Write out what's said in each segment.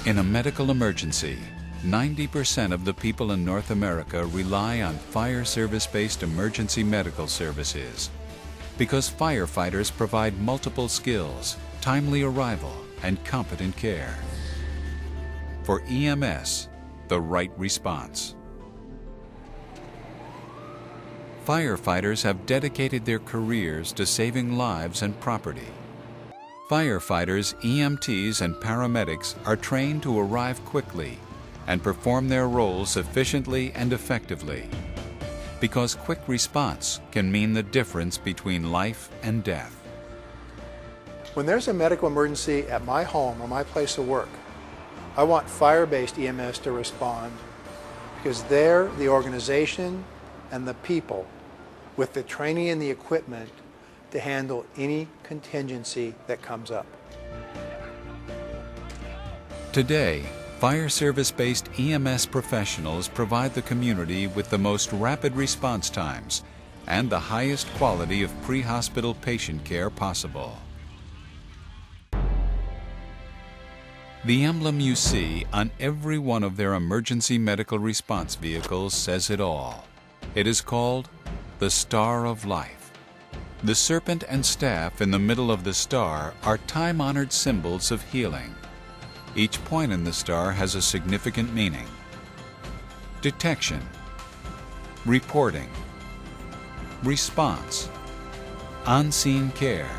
In a medical emergency, 90% of the people in North America rely on fire-service-based emergency medical services because firefighters provide multiple skills, timely arrival, and competent care. For EMS, the right response. Firefighters have dedicated their careers to saving lives and property. Firefighters, EMTs, and paramedics are trained to arrive quickly and perform their roles efficiently and effectively, because quick response can mean the difference between life and death. When there's a medical emergency at my home or my place of work, I want fire-based EMS to respond because they're the organization and the people with the training and the equipment to handle any contingency that comes up. Today, fire service-based EMS professionals provide the community with the most rapid response times and the highest quality of pre-hospital patient care possible. The emblem you see on every one of their emergency medical response vehicles says it all. It is called the Star of Life. The serpent and staff in the middle of the star are time-honored symbols of healing. Each point in the star has a significant meaning. Detection, reporting, response, on-scene care,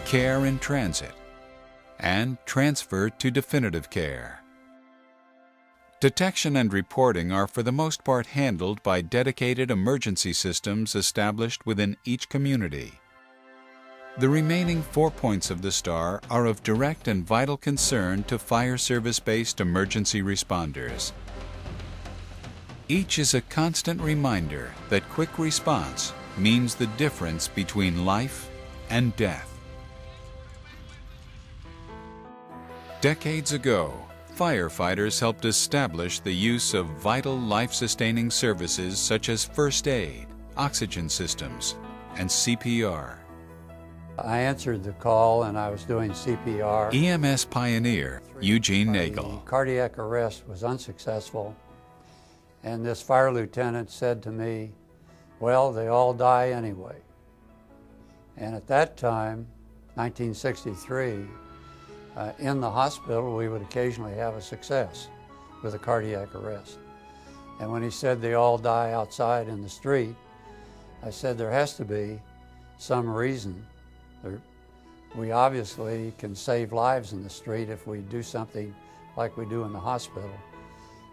care in transit, and transfer to definitive care. Detection and reporting are for the most part handled by dedicated emergency systems established within each community. The remaining 4 points of the star are of direct and vital concern to fire service-based emergency responders. Each is a constant reminder that quick response means the difference between life and death. Decades ago, firefighters helped establish the use of vital life-sustaining services such as first aid, oxygen systems, and CPR. I answered the call and I was doing CPR. EMS pioneer Eugene Nagel. The cardiac arrest was unsuccessful, and this fire lieutenant said to me, well, they all die anyway. And at that time, 1963, in the hospital, we would occasionally have a success with a cardiac arrest. And when he said they all die outside in the street, I said there has to be some reason. We obviously can save lives in the street if we do something like we do in the hospital.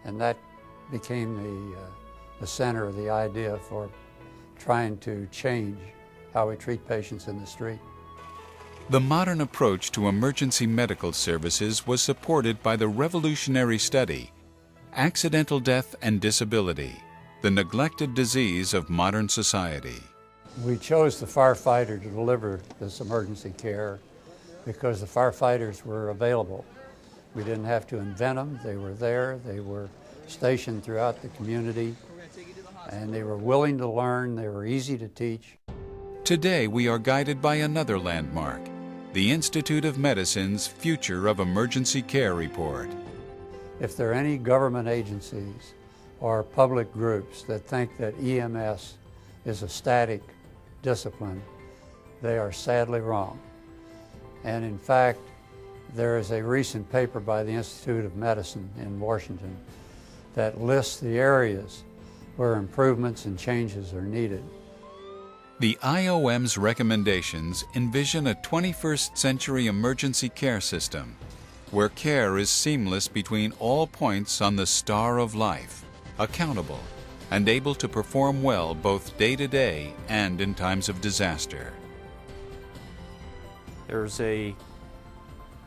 And that became the center of the idea for trying to change how we treat patients in the street. The modern approach to emergency medical services was supported by the revolutionary study, Accidental Death and Disability, the neglected disease of modern society. We chose the firefighter to deliver this emergency care because the firefighters were available. We didn't have to invent them. They were there. They were stationed throughout the community, and they were willing to learn. They were easy to teach. Today we are guided by another landmark, the Institute of Medicine's Future of Emergency Care Report. If there are any government agencies or public groups that think that EMS is a static discipline, they are sadly wrong. And in fact, there is a recent paper by the Institute of Medicine in Washington that lists the areas where improvements and changes are needed. The IOM's recommendations envision a 21st century emergency care system where care is seamless between all points on the Star of Life, accountable, and able to perform well both day to day and in times of disaster. There's a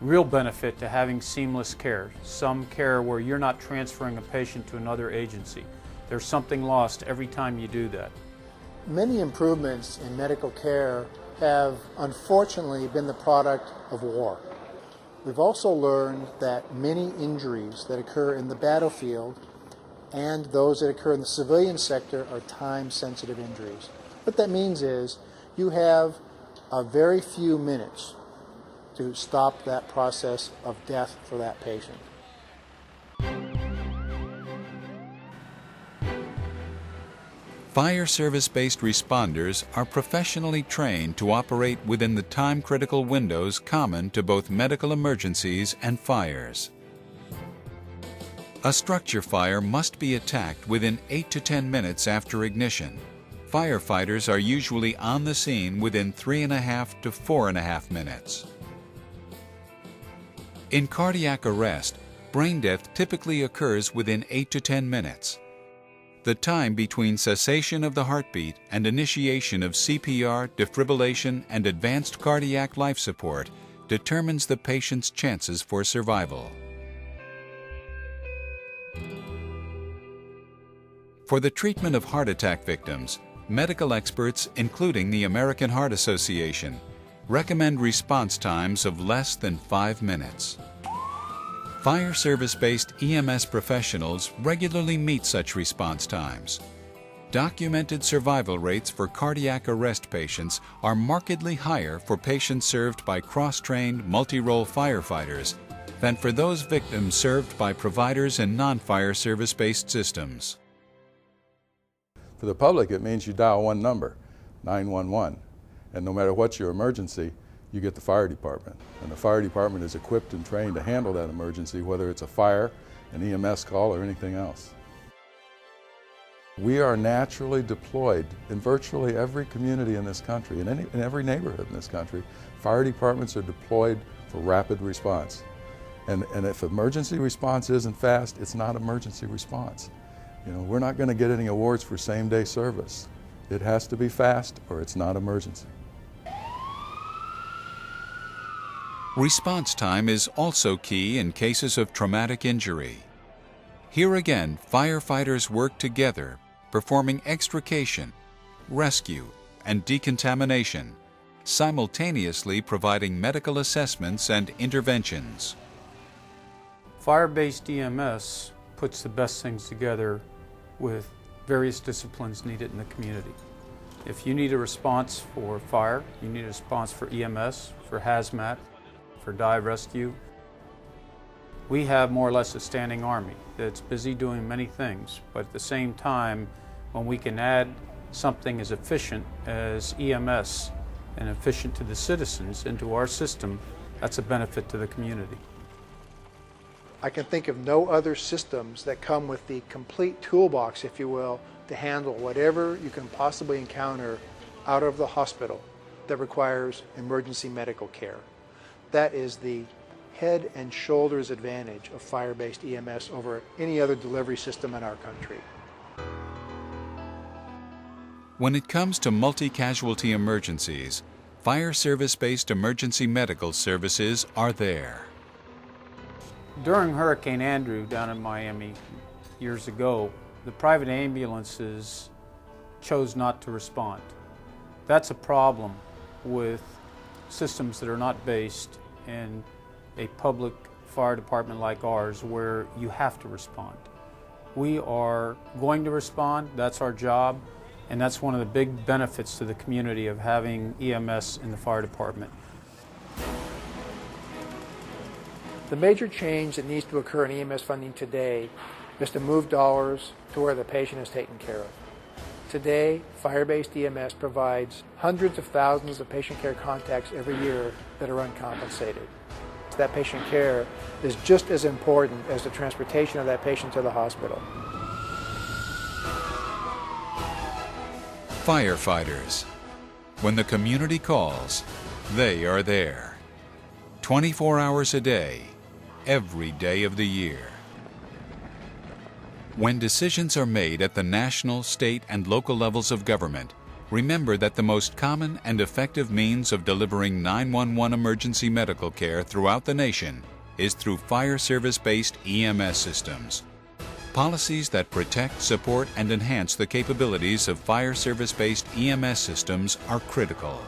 real benefit to having seamless care, some care where you're not transferring a patient to another agency. There's something lost every time you do that. Many improvements in medical care have unfortunately been the product of war. We've also learned that many injuries that occur in the battlefield and those that occur in the civilian sector are time-sensitive injuries. What that means is you have a very few minutes to stop that process of death for that patient. Fire service-based responders are professionally trained to operate within the time-critical windows common to both medical emergencies and fires. A structure fire must be attacked within 8 to 10 minutes after ignition. Firefighters are usually on the scene within 3.5 to 4.5 minutes. In cardiac arrest, brain death typically occurs within 8 to 10 minutes. The time between cessation of the heartbeat and initiation of CPR, defibrillation, and advanced cardiac life support determines the patient's chances for survival. For the treatment of heart attack victims, medical experts, including the American Heart Association, recommend response times of less than 5 minutes. Fire service-based EMS professionals regularly meet such response times. Documented survival rates for cardiac arrest patients are markedly higher for patients served by cross-trained, multi-role firefighters than for those victims served by providers in non-fire service-based systems. For the public, it means you dial one number, 911, and no matter what your emergency, you get the fire department. And the fire department is equipped and trained to handle that emergency, whether it's a fire, an EMS call, or anything else. We are naturally deployed in virtually every community in this country, in every neighborhood in this country. Fire departments are deployed for rapid response. And if emergency response isn't fast, it's not emergency response. You know, we're not going to get any awards for same-day service. It has to be fast or it's not emergency. Response time is also key in cases of traumatic injury. Here again, firefighters work together, performing extrication, rescue, and decontamination, simultaneously providing medical assessments and interventions. Fire-based EMS puts the best things together with various disciplines needed in the community. If you need a response for fire, you need a response for EMS, for hazmat, for dive rescue. We have more or less a standing army that's busy doing many things, but at the same time, when we can add something as efficient as EMS and efficient to the citizens into our system, that's a benefit to the community. I can think of no other systems that come with the complete toolbox, if you will, to handle whatever you can possibly encounter out of the hospital that requires emergency medical care. That is the head and shoulders advantage of fire-based EMS over any other delivery system in our country. When it comes to multi-casualty emergencies, fire service-based emergency medical services are there. During Hurricane Andrew down in Miami years ago, the private ambulances chose not to respond. That's a problem with systems that are not based in a public fire department like ours, where you have to respond. We are going to respond, that's our job, and that's one of the big benefits to the community of having EMS in the fire department. The major change that needs to occur in EMS funding today is to move dollars to where the patient is taken care of. Today, fire-based EMS provides hundreds of thousands of patient care contacts every year that are uncompensated. That patient care is just as important as the transportation of that patient to the hospital. Firefighters. When the community calls, they are there. 24 hours a day, every day of the year. When decisions are made at the national, state, and local levels of government, remember that the most common and effective means of delivering 911 emergency medical care throughout the nation is through fire service-based EMS systems. Policies that protect, support, and enhance the capabilities of fire service-based EMS systems are critical.